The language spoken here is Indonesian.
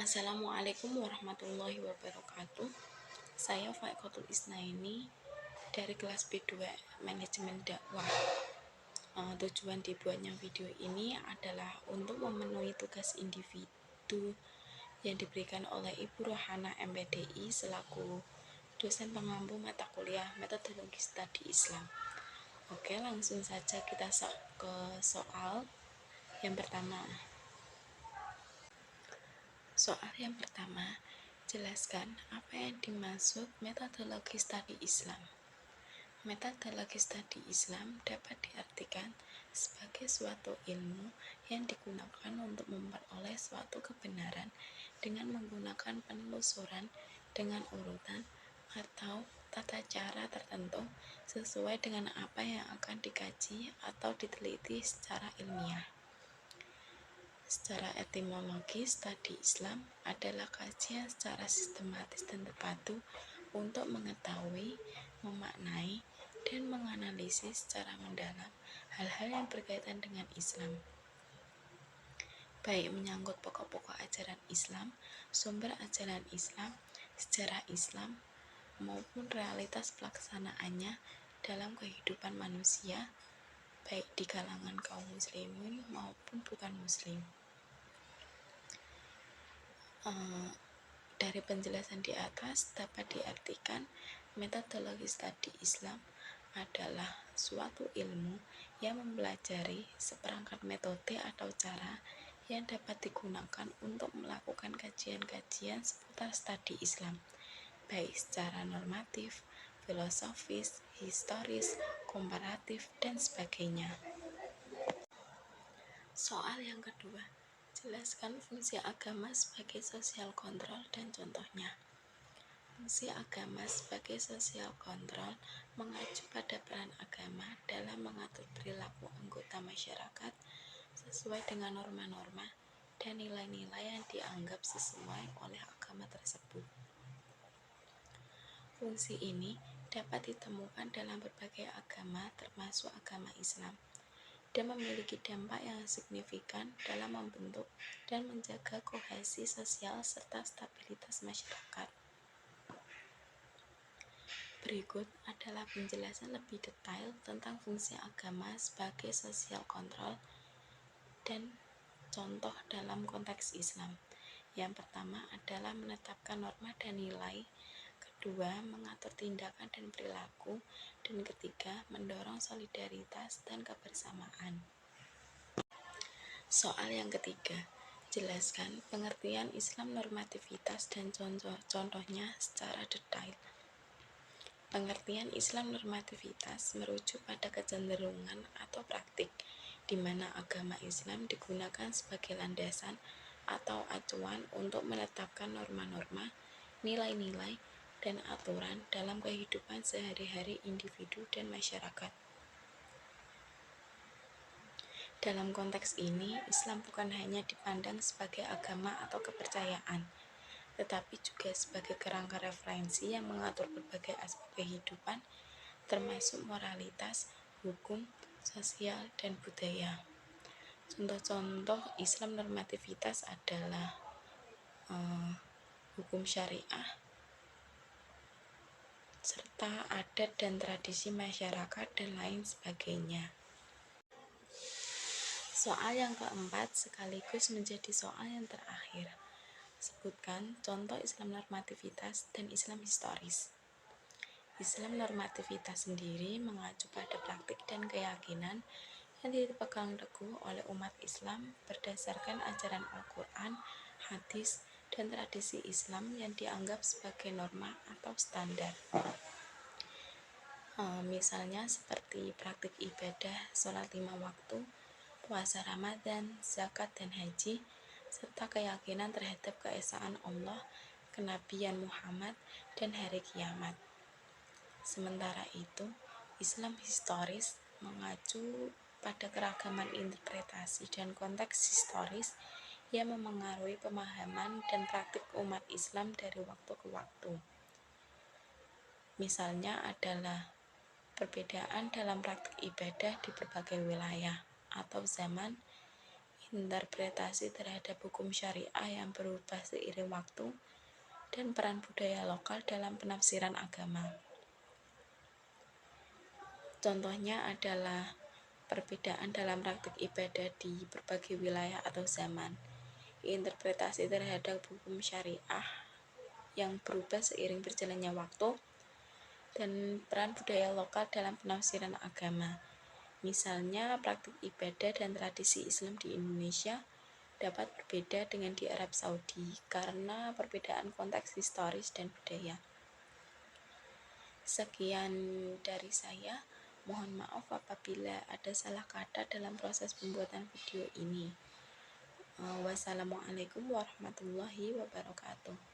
Assalamualaikum warahmatullahi wabarakatuh. Saya Faikotul Isnaini dari kelas B2 Manajemen Dakwah. Tujuan dibuatnya video ini adalah untuk memenuhi tugas individu yang diberikan oleh Ibu Rohana MPDI selaku dosen pengampu mata kuliah Metodologi Studi Islam. Oke, langsung saja kita ke soal yang pertama. Soal yang pertama, jelaskan apa yang dimaksud metodologi studi Islam. Metodologi studi Islam dapat diartikan sebagai suatu ilmu yang digunakan untuk memperoleh suatu kebenaran dengan menggunakan penelusuran dengan urutan atau tata cara tertentu sesuai dengan apa yang akan dikaji atau diteliti secara ilmiah. Secara etimologis, studi Islam adalah kajian secara sistematis dan terpadu untuk mengetahui, memaknai, dan menganalisis secara mendalam hal-hal yang berkaitan dengan Islam, baik menyangkut pokok-pokok ajaran Islam, sumber ajaran Islam, sejarah Islam, maupun realitas pelaksanaannya dalam kehidupan manusia, baik di kalangan kaum muslimin maupun bukan muslim. Dari penjelasan di atas dapat diartikan metodologi studi Islam adalah suatu ilmu yang mempelajari seperangkat metode atau cara yang dapat digunakan untuk melakukan kajian-kajian seputar studi Islam, baik secara normatif, filosofis, historis, komparatif, dan sebagainya. Soal yang kedua, jelaskan fungsi agama sebagai sosial kontrol dan contohnya. Fungsi agama sebagai sosial kontrol mengacu pada peran agama dalam mengatur perilaku anggota masyarakat sesuai dengan norma-norma dan nilai-nilai yang dianggap sesuai oleh agama tersebut. Fungsi ini dapat ditemukan dalam berbagai agama termasuk agama Islam, dan memiliki dampak yang signifikan dalam membentuk dan menjaga kohesi sosial serta stabilitas masyarakat. Berikut adalah penjelasan lebih detail tentang fungsi agama sebagai sosial kontrol dan contoh dalam konteks Islam. Yang pertama adalah menetapkan norma dan nilai, kedua mengatur tindakan dan perilaku, dan ketiga mendorong solidaritas dan kebersamaan. Soal yang ketiga, jelaskan pengertian Islam normativitas dan contohnya secara detail. Pengertian Islam normativitas merujuk pada kecenderungan atau praktik di mana agama Islam digunakan sebagai landasan atau acuan untuk menetapkan norma-norma, nilai-nilai, dan aturan dalam kehidupan sehari-hari individu dan masyarakat. Dalam konteks ini, Islam bukan hanya dipandang sebagai agama atau kepercayaan, tetapi juga sebagai kerangka referensi yang mengatur berbagai aspek kehidupan, termasuk moralitas, hukum, sosial, dan budaya. Contoh-contoh Islam normativitas adalah hukum syariah, serta adat dan tradisi masyarakat, dan lain sebagainya. Soal yang keempat sekaligus menjadi soal yang terakhir. Sebutkan contoh Islam normativitas dan Islam historis. Islam normativitas sendiri mengacu pada praktik dan keyakinan yang dipegang teguh oleh umat Islam berdasarkan ajaran Al-Quran, hadis, dan tradisi Islam yang dianggap sebagai norma atau standar. Misalnya seperti praktik ibadah sholat 5 waktu, puasa Ramadan, zakat, dan haji, serta keyakinan terhadap keesaan Allah, kenabian Muhammad, dan hari kiamat. Sementara itu, Islam historis mengacu pada keragaman interpretasi dan konteks historis yang memengaruhi pemahaman dan praktik umat Islam dari waktu ke waktu. Misalnya adalah perbedaan dalam praktik ibadah di berbagai wilayah atau zaman, interpretasi terhadap hukum syariah yang berubah seiring waktu, dan peran budaya lokal dalam penafsiran agama. Contohnya adalah perbedaan dalam praktik ibadah di berbagai wilayah atau zaman, interpretasi terhadap hukum syariah yang berubah seiring berjalannya waktu, dan peran budaya lokal dalam penafsiran agama. Misalnya, praktik ibadah dan tradisi Islam di Indonesia dapat berbeda dengan di Arab Saudi karena perbedaan konteks historis dan budaya. Sekian dari saya. Mohon maaf apabila ada salah kata dalam proses pembuatan video ini. Wassalamualaikum warahmatullahi wabarakatuh.